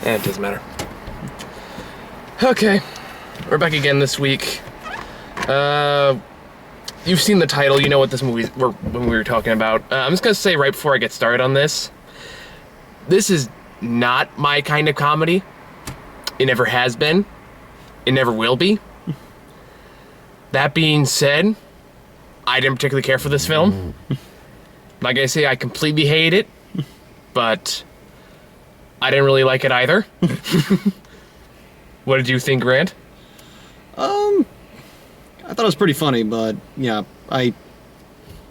It doesn't matter. Okay, we're back again this week. You've seen the title, you know what this movie when we were talking about. I'm just gonna say right before I get started on this is not my kind of comedy. It never has been. It never will be. That being said, I didn't particularly care for this film. Like I say, I completely hate it, but I didn't really like it either. What did you think, Grant? I thought it was pretty funny, but yeah, I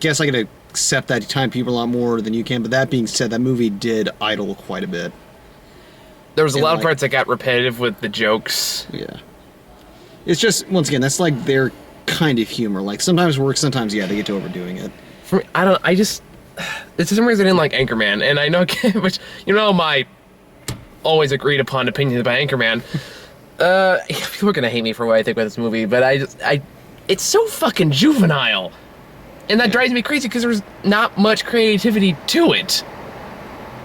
guess I could accept that time people a lot more than you can. But that being said, that movie did idle quite a bit. There was a lot of parts that got repetitive with the jokes. Yeah. It's just, once again, that's like their kind of humor. Like, sometimes works, sometimes, yeah, they get to overdoing it. For me, it's for some reason I didn't like Anchorman, and I know, which, you know, my always agreed upon opinions about Anchorman. People are gonna hate me for what I think about this movie, but it's so fucking juvenile. And that drives me crazy because there's not much creativity to it.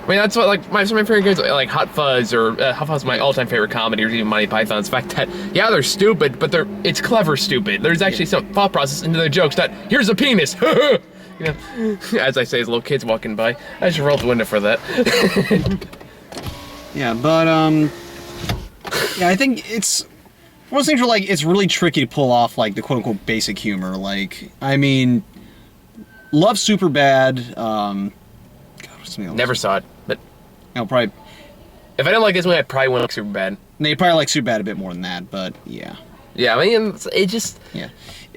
I mean, that's what, like, some of my favorite games, like Hot Fuzz, or Hot Fuzz is my all-time favorite comedy, or even Monty Python's. The fact that, yeah, they're stupid, but it's clever stupid. There's actually some thought process into their jokes that, here's a penis, you know, as I say as little kids walking by. I should roll the window for that. Yeah, but, yeah, I think it's one of those things where, like, it's really tricky to pull off, like, the quote-unquote basic humor. Like, I mean, love Superbad, God, what's something else? Never saw it, but... No, probably... If I didn't like this movie, I probably wouldn't like Superbad. No, you probably like Superbad a bit more than that, but, yeah. Yeah, I mean, it just... Yeah.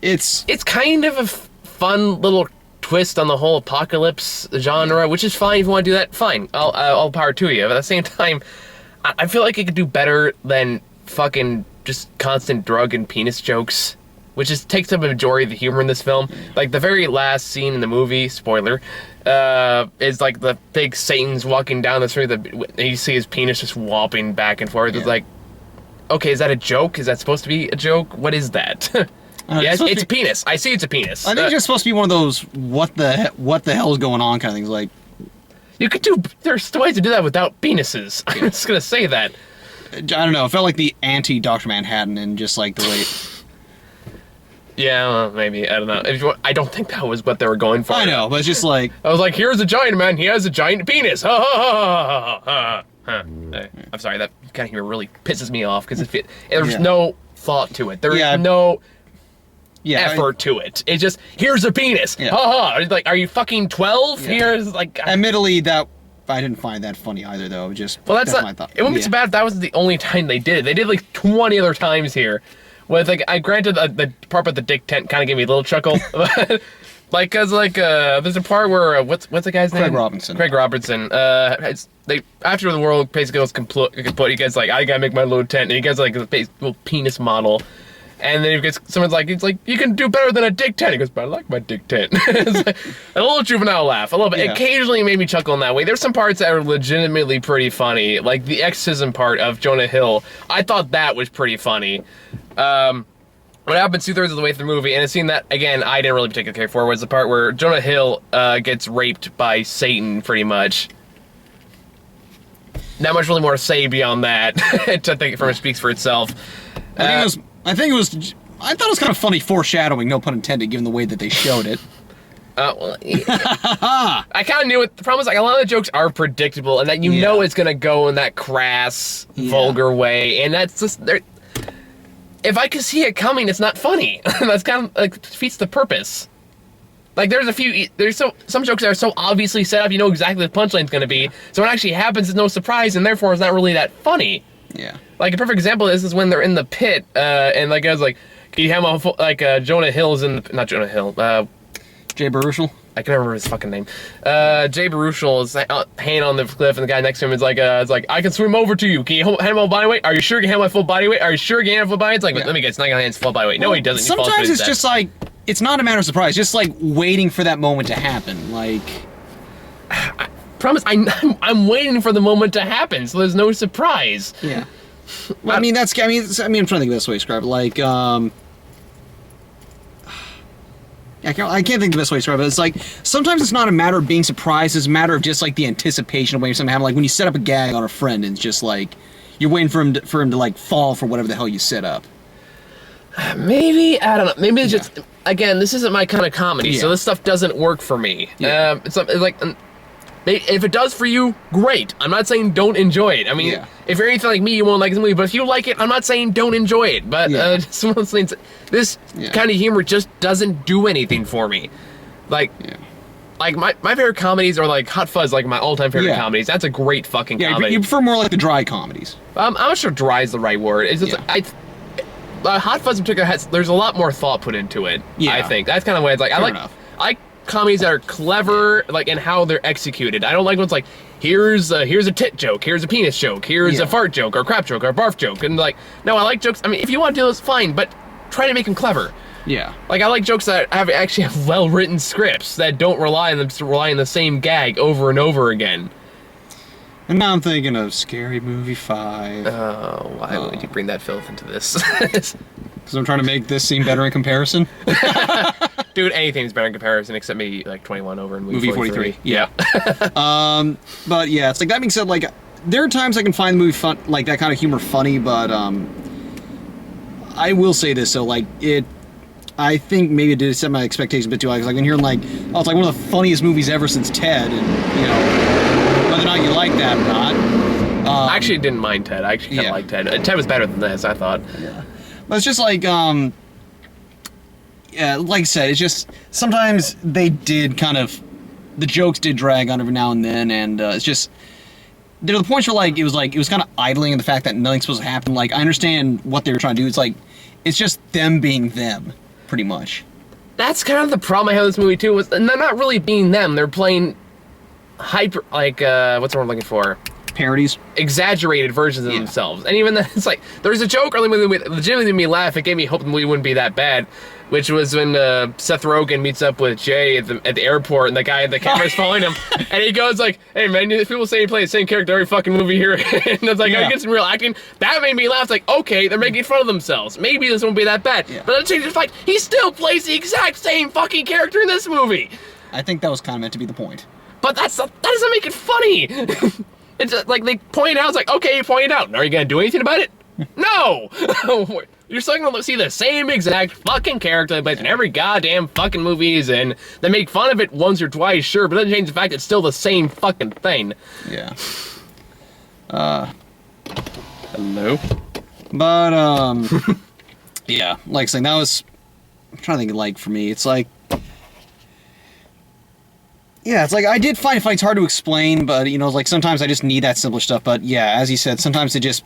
It's kind of a fun little twist on the whole apocalypse genre, which is fine if you want to do that, fine. All power to you. But at the same time, I feel like it could do better than fucking just constant drug and penis jokes, which takes up a majority of the humor in this film. Like, the very last scene in the movie, spoiler, is like the big Satan's walking down the street, and you see his penis just whopping back and forth. Yeah. It's like, okay, is that a joke? Is that supposed to be a joke? What is that? Yeah, it's a penis. I see it's a penis. I think it's just supposed to be one of those what the hell is going on kind of things. Like, you could there's ways to do that without penises. I'm just gonna say that. I don't know. It felt like the anti-Dr. Manhattan and just like the way... Yeah, well, maybe. I don't know. I don't think that was what they were going for. I know, but it's just like... I was like, here's a giant man. He has a giant penis. Ha ha ha ha ha. I'm sorry. That kind of humor really pisses me off because there's no thought to it. There is no effort to it. It's just, here's a penis. Ha ha. Like, are you fucking 12? Yeah. Here's like... Admittedly, that... I didn't find that funny either, though. Just that's my thought. It wouldn't be so bad if that was the only time they did it. They did like 20 other times here. With like, I granted the part about the dick tent kind of gave me a little chuckle. Like, cause like there's a part where what's the guy's name? Craig Robinson. They after the world basically goes complete. You guys like, I gotta make my little tent, and you guys like a little penis model. And then someone's like, it's like, you can do better than a dick tent. He goes, but I like my dick tent. It's like a little juvenile laugh. I love it. Yeah. Occasionally it made me chuckle in that way. There's some parts that are legitimately pretty funny. Like the exorcism part of Jonah Hill. I thought that was pretty funny. What happens 2/3 of the way through the movie, and a scene that, again, I didn't really particularly care for, was the part where Jonah Hill gets raped by Satan, pretty much. Not much really more to say beyond that. I think it speaks for itself. I thought it was kind of funny foreshadowing, no pun intended, given the way that they showed it. Well, I kind of knew it. The problem is, like, a lot of the jokes are predictable, and that you know it's gonna go in that crass, vulgar way, and that's just... If I could see it coming, it's not funny. That's kind of, like, defeats the purpose. Like, there's some jokes that are so obviously set up, you know exactly what the punchline's gonna be, so when it actually happens, it's no surprise, and therefore it's not really that funny. Yeah. Like, a perfect example of this is when they're in the pit, and like, I was like, can you have Jonah Hill's in the... Not Jonah Hill, Jay Baruchel? I can remember his fucking name. Jay Baruchel is hanging on the cliff, and the guy next to him is like, I can swim over to you. Can you handle my body weight? Are you sure you can handle my full body weight? Are you sure you can handle full body weight? It's like, let me get it's not gonna handle full body weight. No, he doesn't. Sometimes it's just like, it's not a matter of surprise, just like waiting for that moment to happen. Like, I promise, I'm waiting for the moment to happen, so there's no surprise. Yeah. Well, I mean, I'm trying to think of the best way to describe it. Like, I can't think of the best way to describe it. It's like, sometimes it's not a matter of being surprised, it's a matter of just like the anticipation of waiting for something to happen. Like when you set up a gag on a friend and it's just like, you're waiting for him to like fall for whatever the hell you set up. Maybe, I don't know. Maybe it's just, again, this isn't my kind of comedy, so this stuff doesn't work for me. Yeah. It's like, if it does for you, great. I'm not saying don't enjoy it. I mean, if you're anything like me, you won't like this movie, but if you like it, I'm not saying don't enjoy it. But just one of those things, this kind of humor just doesn't do anything for me. Like, like my favorite comedies are like Hot Fuzz, like my all-time favorite comedies. That's a great fucking comedy. You prefer more like the dry comedies. I'm not sure dry is the right word. It's just, Hot Fuzz in particular there's a lot more thought put into it. I think that's kind of the way it's like. I like comedies that are clever, like in how they're executed. I don't like ones like here's a tit joke, here's a penis joke, here's a fart joke or a crap joke or a barf joke, and like no, I like jokes. I mean, if you want to do this, fine, but try to make them clever. Yeah. Like I like jokes that actually have well-written scripts that don't rely on the same gag over and over again. And now I'm thinking of Scary Movie 5. Oh, why would you bring that filth into this? Because I'm trying to make this seem better in comparison. Dude, anything's better in comparison except maybe like 21 over in movie 43. Yeah. But yeah, it's like that being said, like there are times I can find the movie fun, like that kind of humor funny, but I will say this, so like I think maybe it did set my expectations a bit too high, because like when hearing like, oh, it's like one of the funniest movies ever since Ted, and you know, whether or not you like that or not. I actually didn't mind Ted. I actually kind of liked Ted. Ted was better than this, I thought. Yeah. But it's just like, yeah, like I said, it's just, sometimes they did kind of, the jokes did drag on every now and then, and it's just, to the point where like, it was kind of idling in the fact that nothing's supposed to happen. Like, I understand what they were trying to do. It's like, it's just them being them, pretty much. That's kind of the problem I have with this movie too, and they're not really being them. They're playing hyper, like, what's the word I'm looking for? Parodies? Exaggerated versions of themselves. And even then, it's like, there's a joke early when it legitimately made me laugh. It gave me hope the movie wouldn't be that bad, which was when Seth Rogen meets up with Jay at the airport, and the guy at the camera's following him, and he goes like, hey man, people say you play the same character every fucking movie here, and it's like, I get some real acting. That made me laugh. It's like, okay, they're making fun of themselves. Maybe this won't be that bad. But then change the fact, he still plays the exact same fucking character in this movie. I think that was kind of meant to be the point. But that doesn't make it funny. It's like they point out, it's like, okay, you pointed out. Are you going to do anything about it? No! You're still going to see the same exact fucking character that plays in every goddamn fucking movie he's in. They make fun of it once or twice, sure, but it doesn't change the fact it's still the same fucking thing. Yeah. Hello? But, yeah, like I said, that was, I'm trying to think, like, for me, it's like, yeah, it's like, I did find fights hard to explain, but, you know, like, sometimes I just need that simpler stuff, but, yeah, as you said, sometimes it just,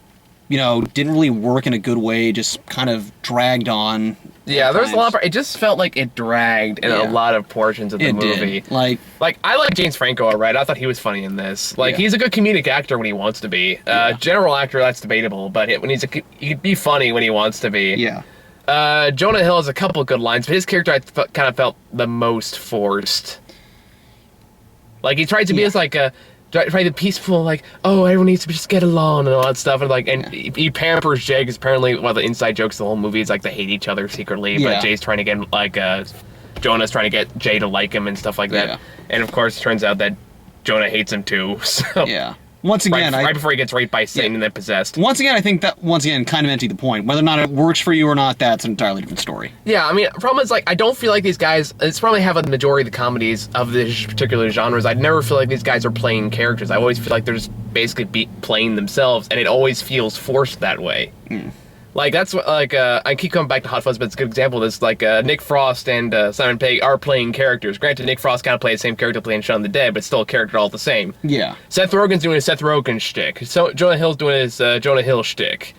you know, didn't really work in a good way, just kind of dragged on. Yeah, there was a lot of, it just felt like it dragged in a lot of portions of the movie. Did. Like, I like James Franco, alright, I thought he was funny in this. Like, he's a good comedic actor when he wants to be. General actor, that's debatable, but when he can be funny when he wants to be. Yeah. Jonah Hill has a couple good lines, but his character I kind of felt the most forced. Like, he tried to be as, like, try to be peaceful, like, oh, everyone needs to just get along and all that stuff, and, like, and he pampers Jay, because apparently one of the inside jokes of the whole movie is, like, they hate each other secretly, but Jay's trying to get, like, Jonah's trying to get Jay to like him and stuff like that. And, of course, it turns out that Jonah hates him, too, so... Yeah. Once again, right before he gets raped by Satan and then possessed. Once again, I think that, kind of empty the point. Whether or not it works for you or not, that's an entirely different story. Yeah, I mean, the problem is, like, I don't feel like these guys, it's probably have a majority of the comedies of this particular genres, I never feel like these guys are playing characters. I always feel like they're just basically playing themselves, and it always feels forced that way. Like, that's what, like, I keep coming back to Hot Fuzz, but it's a good example of this. Like, Nick Frost and Simon Pegg are playing characters. Granted, Nick Frost kind of played the same character playing Shaun of the Dead, but it's still a character all the same. Yeah. Seth Rogen's doing his Seth Rogen shtick. So Jonah Hill's doing his Jonah Hill shtick.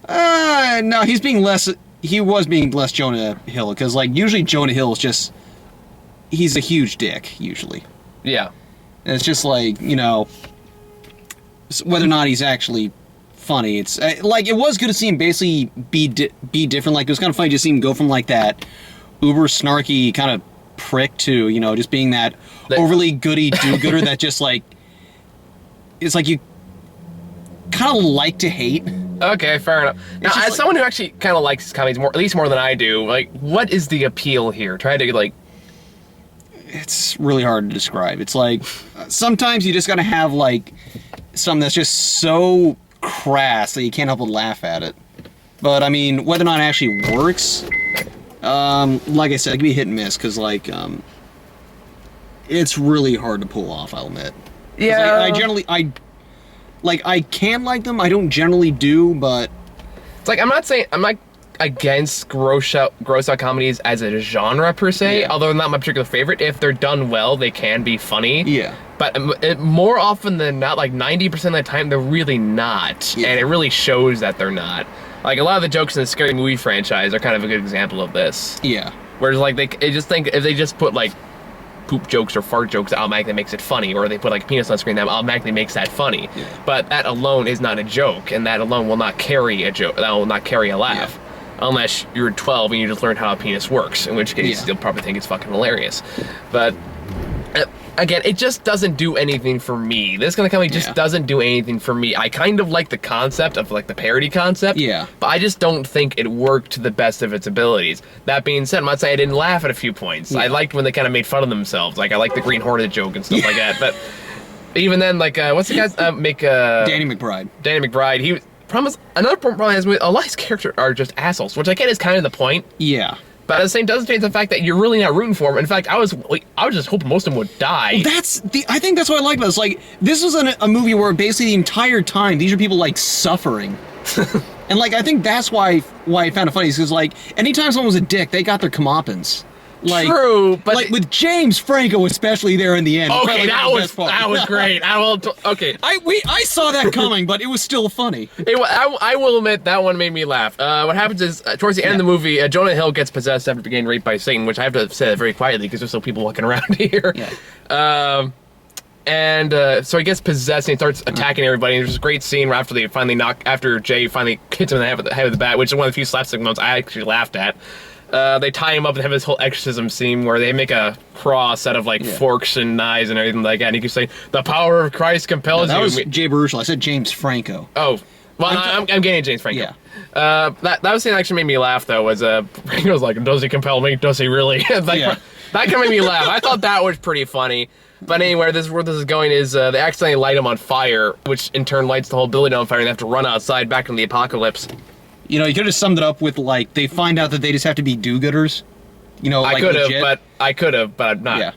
No, he was being less Jonah Hill, because, like, usually Jonah Hill is just, he's a huge dick, usually. Yeah. And it's just like, you know, whether or not he's actually... funny. It's like, it was good to see him basically be different. Like, it was kind of funny to see him go from like that uber snarky kind of prick to, you know, just being that overly goody do-gooder that just like, it's like you kind of like to hate. Okay, fair enough. Now, as someone who actually kind of likes his comedies more, at least more than I do, like, what is the appeal here? Try to, like... It's really hard to describe. It's like, sometimes you just gotta have, like, something that's just so crass that you can't help but laugh at it. But I mean, whether or not it actually works, like I said, it can be hit and miss because like it's really hard to pull off. I'll admit. Yeah. I generally I can like them. I don't generally do, but it's like I'm not against gross out comedies as a genre per se, although not my particular favorite. If they're done well, they can be funny. Yeah. But more often than not, like 90% of the time, they're really not, and it really shows that they're not. Like a lot of the jokes in the Scary Movie franchise are kind of a good example of this. Yeah. Whereas like they just think if they just put like poop jokes or fart jokes, that automatically makes it funny, or they put like a penis on screen, that automatically makes that funny. Yeah. But that alone is not a joke, and that alone will not carry a joke. That will not carry a laugh. Yeah. Unless you're 12 and you just learned how a penis works, in which case you'll probably think it's fucking hilarious. But again, it just doesn't do anything for me. This kind of comedy just doesn't do anything for me. I kind of like the concept of like the parody concept, but I just don't think it worked to the best of its abilities. That being said, I'm not saying I didn't laugh at a few points. I liked when they kind of made fun of themselves. Like I like the Green Hornet joke and stuff like that. But even then, like what's the guy's Danny McBride. Danny McBride. Another problem is a lot of his characters are just assholes, which I get is kind of the point. Yeah. But at the same doesn't change the fact that you're really not rooting for him. In fact, I was just hoping most of them would die. I think that's what I like about this. Like, this was a movie where basically the entire time these are people like suffering. And like I think that's why I found it funny, is because like anytime someone was a dick, they got their comeuppance. Like, true, but like with James Franco especially there in the end. Okay, that was great. I saw that coming, but it was still funny. I will admit that one made me laugh. What happens is towards the end of the movie, Jonah Hill gets possessed after getting raped by Satan, which I have to say that very quietly because there's still people walking around here. Yeah. So he gets possessed and he starts attacking everybody. And there's this great scene where after Jay finally hits him in the head with the bat, which is one of the few slapstick moments I actually laughed at. They tie him up and have this whole exorcism scene where they make a cross out of like forks and knives and everything like that. And he keeps saying, "The power of Christ compels you." That was Jay Baruchel. I said James Franco. Oh, well, I'm getting James Franco. Yeah. That was the thing that actually made me laugh though. Was Franco was like, "Does he compel me? Does he really?" That kind of made me laugh. I thought that was pretty funny. But anyway, where this is going is they accidentally light him on fire, which in turn lights the whole building on fire, and they have to run outside back in the apocalypse. You know, you could have summed it up with, like, they find out that they just have to be do-gooders. You know, like, I could have, but I'm not. Yeah.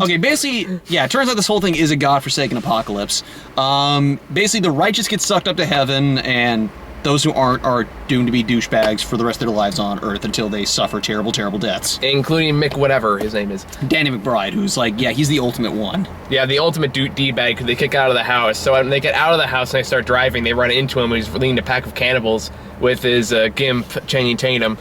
Okay, basically, it turns out this whole thing is a godforsaken apocalypse. Basically, the righteous get sucked up to heaven, and those who aren't are doomed to be douchebags for the rest of their lives on Earth until they suffer terrible, terrible deaths. Including Mick whatever his name is. Danny McBride, who's like, he's the ultimate one. Yeah, the ultimate D-bag, because they kick out of the house. So when they get out of the house and they start driving, they run into him, and he's leading a pack of cannibals with his gimp, Channing Tatum.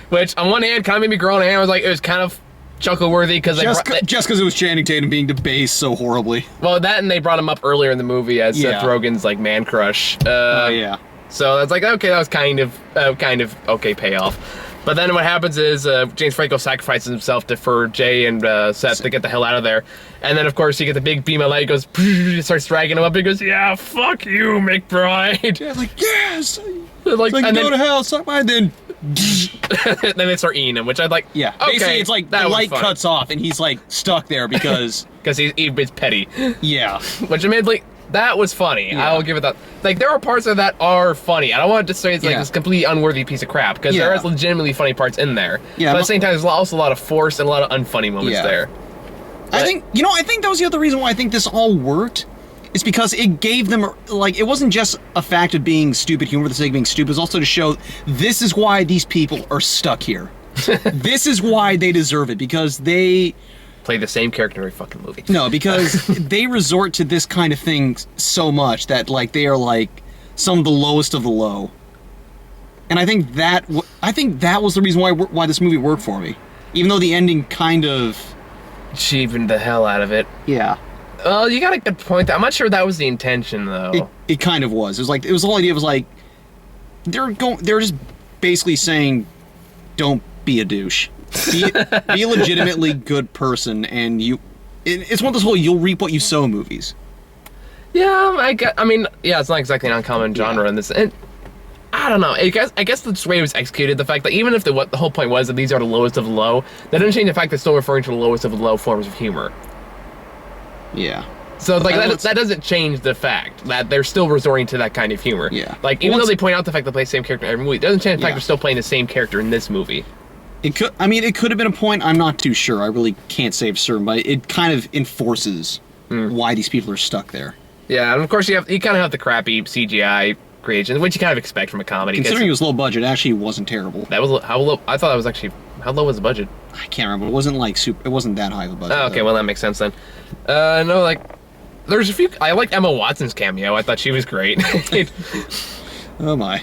Which, on one hand, kind of made me grow on a hand. I was like, it was kind of chuckle-worthy because just because it was Channing Tatum being debased so horribly. Well, that and they brought him up earlier in the movie as Seth Rogen's like man crush. So that's like, okay, that was kind of okay payoff. But then what happens is James Franco sacrifices himself for Jay and Seth to get the hell out of there. And then, of course, you get the big beam of light. He goes, starts dragging him up. He goes, "Yeah, fuck you, McBride." Yeah, like, yes! Like, and go to hell, suck mine, then... then they start eating him, which I'd like... Yeah, basically, it's like the light cuts off, and he's, like, stuck there because... Because he's petty. Yeah. Which admittedly, that was funny. Yeah. I'll give it that. Like, there are parts of that are funny. I don't want to just say it's like this completely unworthy piece of crap, because there is legitimately funny parts in there. Yeah, but at the same time, there's also a lot of force and a lot of unfunny moments there. But I think that was the other reason why I think this all worked. It's because it gave them, like, it wasn't just a fact of being stupid humor for the sake of being stupid. It was also to show this is why these people are stuck here. This is why they deserve it, because they... play the same character in every fucking movie. No, because they resort to this kind of thing so much that, like, they are, like, some of the lowest of the low. And I think that was the reason why this movie worked for me. Even though the ending kind of... cheapened the hell out of it. Yeah. Well, you got a good point. I'm not sure that was the intention, though. It kind of was. It was the whole idea was like, they're just basically saying, don't be a douche. Be a legitimately good person, and it's one of those whole you'll reap what you sow movies. Yeah, it's not exactly an uncommon genre in this. And I don't know. I guess the way it was executed, the fact that even if the whole point was that these are the lowest of the low, that doesn't change the fact that it's still referring to the lowest of the low forms of humor. Yeah. So like that doesn't change the fact that they're still resorting to that kind of humor. Yeah. Like even though they point out the fact they play the same character in every movie, it doesn't change the fact they're still playing the same character in this movie. It could. I mean, it could have been a point. I'm not too sure. I really can't say for certain, but it kind of enforces why these people are stuck there. Yeah, and of course you kind of have the crappy CGI creations, which you kind of expect from a comedy. Considering it was low budget, it actually wasn't terrible. That was how low. I thought that was actually how low was the budget? I can't remember. It wasn't like super. It wasn't that high of a budget. Oh, okay, well that makes sense then. No, like there's a few. I liked Emma Watson's cameo. I thought she was great. Oh my.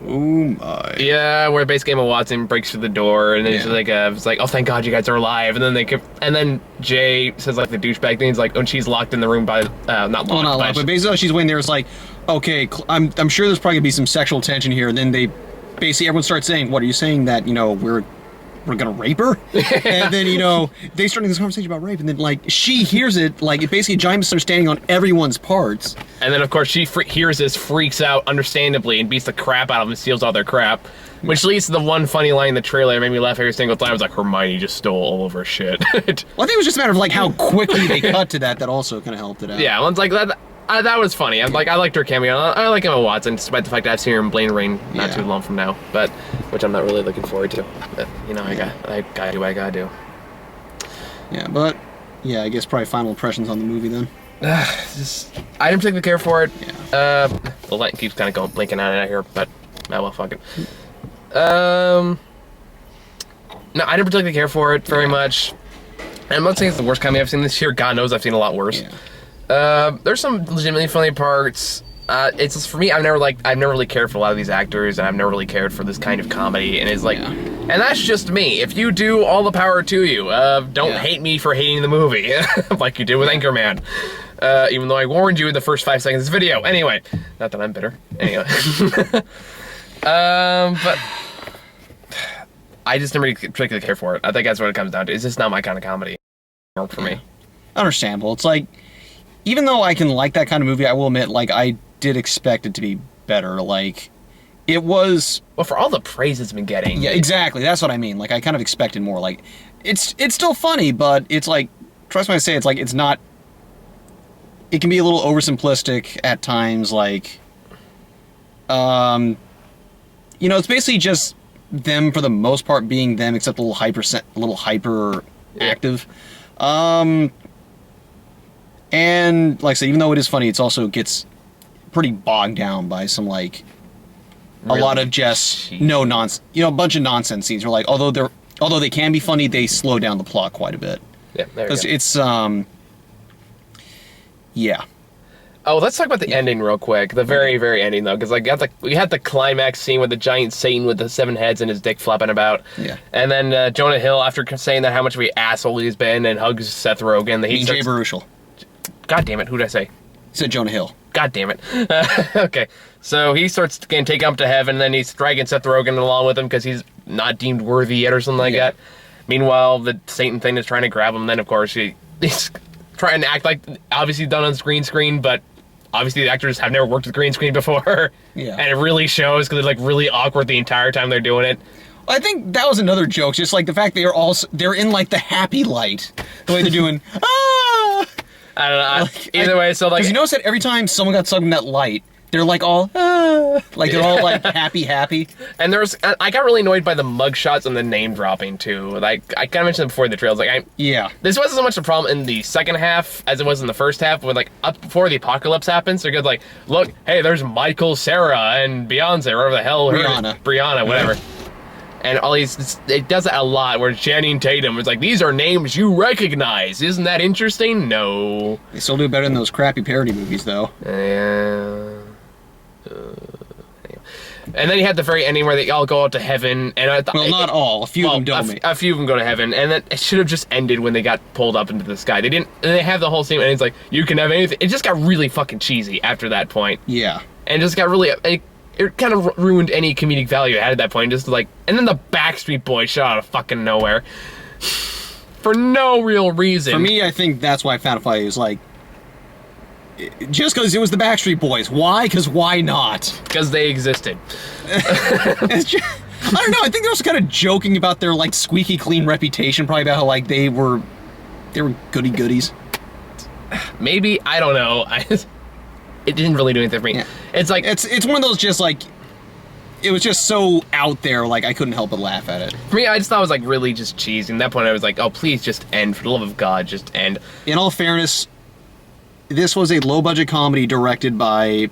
Oh my. Yeah, where basically Emma Watson breaks through the door and then she's like, it's like, oh thank God you guys are alive, and then Jay says like the douchebag thing. He's like, oh, she's locked in the room by not locked. Well, not locked, but basically she's waiting there. It's like, okay, I'm sure there's probably gonna be some sexual tension here, and then they basically everyone starts saying, what are you saying that we're gonna rape her? And then they start this conversation about rape, and then like she hears it, like it basically a giant misunderstanding on everyone's parts. And then of course she hears this, freaks out understandably, and beats the crap out of them and steals all their crap. Which leads to the one funny line in the trailer that made me laugh every single time. I was like, Hermione just stole all of her shit. Well, I think it was just a matter of like how quickly they cut to that also kind of helped it out. Yeah, one's like that. That was funny. I liked her cameo. I like Emma Watson, despite the fact that I've seen her in Blaine Rain not too long from now, but which I'm not really looking forward to. But I gotta do what I gotta do. Yeah, but I guess probably final impressions on the movie then. I didn't particularly care for it. Yeah. The light keeps kind of blinking out of here, but well, fuck it. No, I didn't particularly care for it very much. And I'm not saying it's the worst comedy I've seen this year. God knows I've seen a lot worse. Yeah. There's some legitimately funny parts. It's just, for me, I've never really cared for a lot of these actors, and I've never really cared for this kind of comedy. And it's like, and that's just me. If you do, all the power to you. Don't hate me for hating the movie, like you did with Anchorman. Even though I warned you in the first 5 seconds of this video. Anyway, not that I'm bitter. Anyway, but I just never really particularly care for it. I think that's what it comes down to. It's just not my kind of comedy. For me, understandable. It's like, even though I can like that kind of movie, I will admit, like, I did expect it to be better. Like, it was... Well, for all the praise it's been getting. Yeah, exactly. That's what I mean. Like, I kind of expected more. Like, it's still funny, but it's like... Trust me when I say it's like, it's not... It can be a little over-simplistic at times, like... it's basically just them, for the most part, being them, except a little hyper active. And like I said, even though it is funny, it's also gets pretty bogged down by some like a lot of just no nonsense, a bunch of nonsense scenes. Where like although they can be funny, they slow down the plot quite a bit. Yeah, there you go. It's yeah. Oh, let's talk about the ending real quick. The very, very ending though, because like we had the climax scene with the giant Satan with the 7 heads and his dick flopping about. Yeah. And then Jonah Hill, after saying that how much of an asshole he's been, and hugs Seth Rogen. Jay Baruchel. God damn it, who did I say? You said Jonah Hill. God damn it. Okay, so he starts getting taken up to heaven, and then he's dragging Seth Rogen along with him because he's not deemed worthy yet or something like that. Meanwhile, the Satan thing is trying to grab him, and then of course he's trying to act like obviously done on green screen, but obviously the actors have never worked with green screen before. Yeah. And it really shows because they're like really awkward the entire time they're doing it. I think that was another joke, just like the fact they're in like the happy light, the way they're doing. I don't know. Either way, so like, because you notice that every time someone got sucked in that light, they're like all like they're all like happy. And I got really annoyed by the mug shots and the name dropping too. Like I kind of mentioned before the trails. Like this wasn't so much a problem in the second half as it was in the first half. When like up before the apocalypse happens, they're good. Like, look, hey, there's Michael, Sarah, and Beyonce, whatever the hell, Brianna, whatever. And all these, it does that a lot, where Channing Tatum is like, these are names you recognize. Isn't that interesting? No. They still do better than those crappy parody movies, though. And then you had the very ending where they all go out to heaven. And not all. A few of them don't. A few of them go to heaven. And then it should have just ended when they got pulled up into the sky. They didn't. And they have the whole scene, and it's like, you can have anything. It just got really fucking cheesy after that point. Yeah. And just got really... It kind of ruined any comedic value it had at that point. Just like, and then the Backstreet Boys shot out of fucking nowhere for no real reason. For me, I think that's why Final Fight is like, just because it was the Backstreet Boys. Why? Because why not? Because they existed. I don't know. I think they're also kind of joking about their like squeaky clean reputation, probably about how like they were goody goodies. maybe, I don't know. It didn't really do anything for me. Yeah. It's like It's one of those just like, it was just so out there, like I couldn't help but laugh at it. for me, I just thought it was like really just cheesy. And at that point, I was like, oh, please just end. For the love of God, just end. In all fairness, this was a low-budget comedy directed by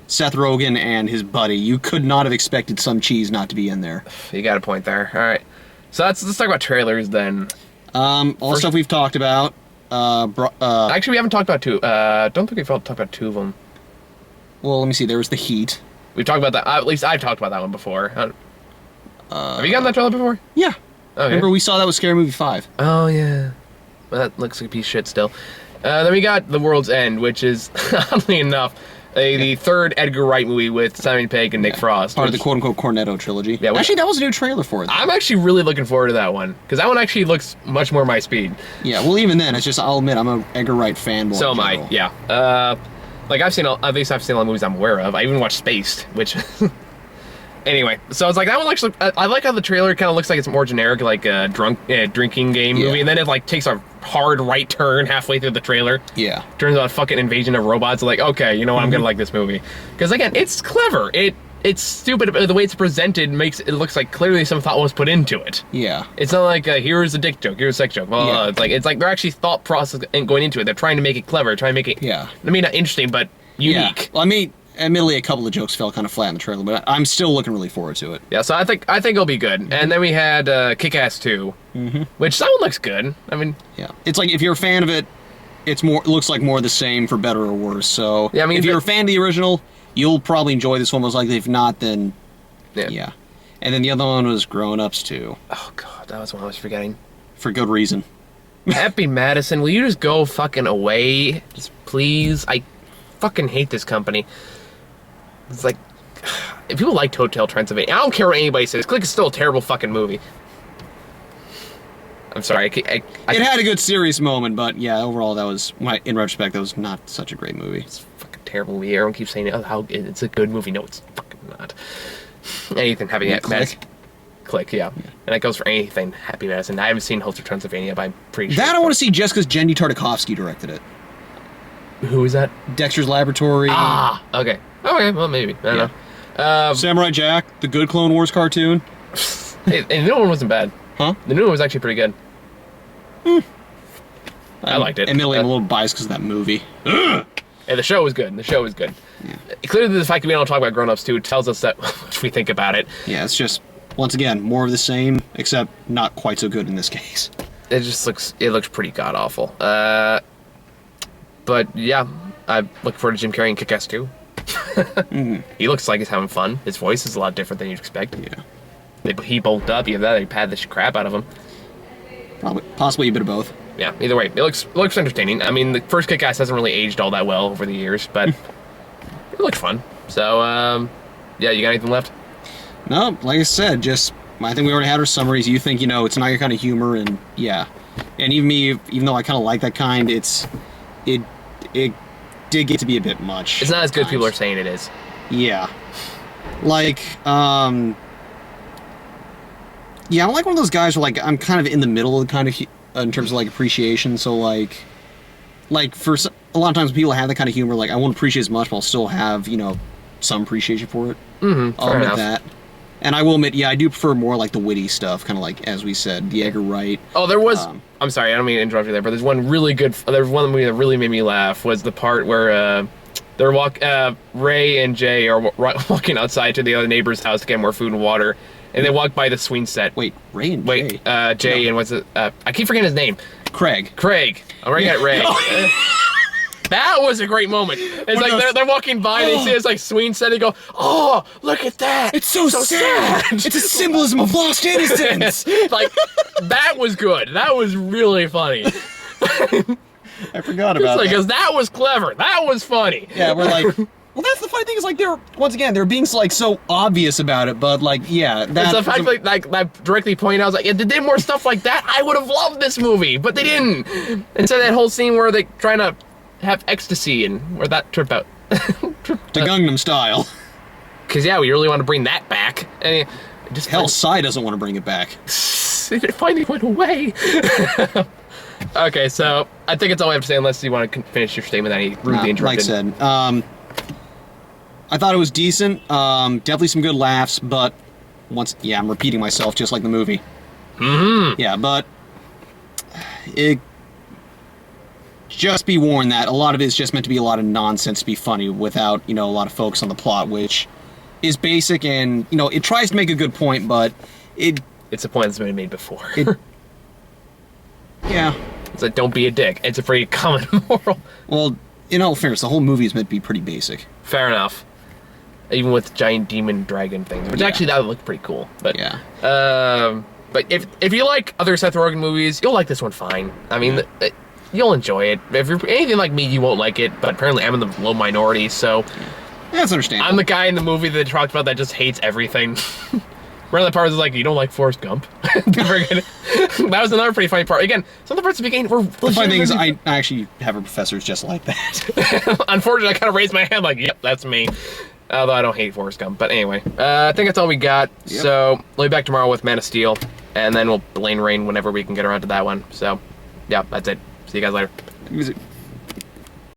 Seth Rogen and his buddy. You could not have expected some cheese not to be in there. You got a point there. All right. So let's talk about trailers then. All stuff we've talked about. Actually, we haven't talked about two. Don't think we've talked about two of them. Well, let me see. There was The Heat. We've talked about that. At least I've talked about that one before. Have you gotten that trailer before? Yeah. Okay. Remember we saw that with Scary Movie 5. Oh, yeah. Well, that looks like a piece of shit still. Then we got The World's End, which is, oddly enough, the third Edgar Wright movie with Simon Pegg and Nick Frost. Part of the quote-unquote Cornetto trilogy. Yeah, actually, that was a new trailer for it. I'm actually really looking forward to that one, because that one actually looks much more my speed. Yeah, well, even then, it's just, I'll admit, I'm a Edgar Wright fanboy. So am I, yeah. Like, at least I've seen all the movies I'm aware of. I even watched Spaced, which... Anyway, so I was like, that one actually... I like how the trailer kind of looks like it's more generic, like a drinking game movie, and then it, like, takes a hard right turn halfway through the trailer. Yeah. Turns out a fucking invasion of robots. Like, okay, you know what, I'm gonna like this movie. Because, again, it's clever. It's stupid, but the way it's presented makes it looks like clearly some thought was put into it. Yeah. It's not like, here's a dick joke, here's a sex joke. Blah, blah, blah. It's like they're actually thought process going into it. They're trying to make it clever, trying to make it... Yeah. I mean, not interesting, but unique. Yeah. Well, I mean, admittedly, a couple of jokes fell kind of flat in the trailer, but I'm still looking really forward to it. Yeah, so I think it'll be good. And then we had Kick-Ass 2, which that one looks good. I mean, yeah, it's like if you're a fan of it, it looks like more of the same for better or worse. So yeah, I mean, if you're a fan of the original, you'll probably enjoy this one most likely. If not, then yeah. And then the other one was Grown Ups 2. Oh god, that was one I was forgetting. For good reason. Happy Madison, will you just go fucking away? Just please. I fucking hate this company. It's like, if people like Hotel Transylvania, I don't care what anybody says. Click is still a terrible fucking movie. I'm sorry. It had a good serious moment, but yeah, overall, that was, in retrospect, that was not such a great movie. It's a fucking terrible movie. Everyone keeps saying, oh, how it's a good movie. No, it's fucking not. Anything Happy Madison. Click, yeah. And that goes for anything Happy Madison. I haven't seen Hotel Transylvania, but I'm pretty sure. That I want to see just because Jenny Tartakovsky directed it. Who is that? Dexter's Laboratory. Ah, okay. Okay, well, maybe. I don't know. Samurai Jack, the good Clone Wars cartoon. Hey, and the new one wasn't bad. Huh? The new one was actually pretty good. I liked it. Admittedly, I'm a little biased because of that movie. Yeah, the show was good. The show was good. Yeah. Clearly, the fact that we don't talk about Grown Ups 2 tells us that what we think about it. Yeah, it's just, once again, more of the same, except not quite so good in this case. It just looks pretty god-awful. But, yeah, I look forward to Jim Carrey and Kick-Ass 2. He looks like he's having fun. His voice is a lot different than you'd expect. Yeah. He bulked up. Either that or they pad the crap out of him. Possibly a bit of both. Yeah, either way, it looks entertaining. I mean, the first Kick-Ass hasn't really aged all that well over the years, but it looked fun. So, yeah, you got anything left? No, like I said, I think we already had our summaries. You think, it's not your kind of humor, and yeah. And even me, even though I kind of like that kind, it did get to be a bit much. It's not as good as people are saying it is. Yeah. Like, yeah, I'm like one of those guys where, like, I'm kind of in the middle of the kind of, in terms of, like, appreciation, so, like for a lot of times when people have that kind of humor, like, I won't appreciate as much, but I'll still have, some appreciation for it. I'll admit that. And I will admit, yeah, I do prefer more, like, the witty stuff, kind of like, as we said, the Edgar Wright. Oh, there was... I'm sorry, I don't mean to interrupt you there, but there's one really good... There's one movie that really made me laugh, was the part where, Ray and Jay are walking outside to the other neighbor's house to get more food and water, and they walk by the swing set. Wait, Ray and Jay? Jay no. And what's it? I keep forgetting his name. Craig. I'm right at Ray. That was a great moment. It's like they're walking by, and they see this like swing set, and they go, "Oh, look at that! It's so sad. It's a symbolism of lost innocence." Like that was good. That was really funny. I forgot about that. Because that was clever. That was funny. Yeah, we're like, well, that's the funny thing is like they're being like so obvious about it, but like yeah, that's the fact like that directly pointed out. I was like, if they did more stuff like that, I would have loved this movie, but they didn't. Instead, that whole scene where they trying to have ecstasy and where that trip out to Gangnam Style. Because yeah, we really want to bring that back. And Hell, Psy doesn't want to bring it back. It finally went away. Okay, so I think it's all I have to say unless you want to finish your statement that he rudely interrupted. Like I said, I thought it was decent. Definitely some good laughs, but I'm repeating myself just like the movie. Mm-hmm. Yeah, but just be warned that a lot of it is just meant to be a lot of nonsense to be funny without, a lot of focus on the plot, which is basic and, it tries to make a good point, but it's a point that's been made before. Yeah. It's like, don't be a dick. It's a pretty common moral. Well, in all fairness, the whole movie is meant to be pretty basic. Fair enough. Even with giant demon dragon things, which actually that would look pretty cool. But yeah. But if you like other Seth Rogen movies, you'll like this one fine. I mean, you'll enjoy it. If you're anything like me, you won't like it. But apparently, I'm in the low minority, so that's understandable. I'm the guy in the movie that talked about that just hates everything. Remember that part was like, you don't like Forrest Gump? That was another pretty funny part. Again, some of the parts at the beginning were... The funny thing is, I actually have a professor just like that. Unfortunately, I kind of raised my hand like, yep, that's me. Although I don't hate Forrest Gump. But anyway, I think that's all we got. Yep. So, we'll be back tomorrow with Man of Steel. And then we'll blame Rain whenever we can get around to that one. So, yeah, that's it. See you guys later.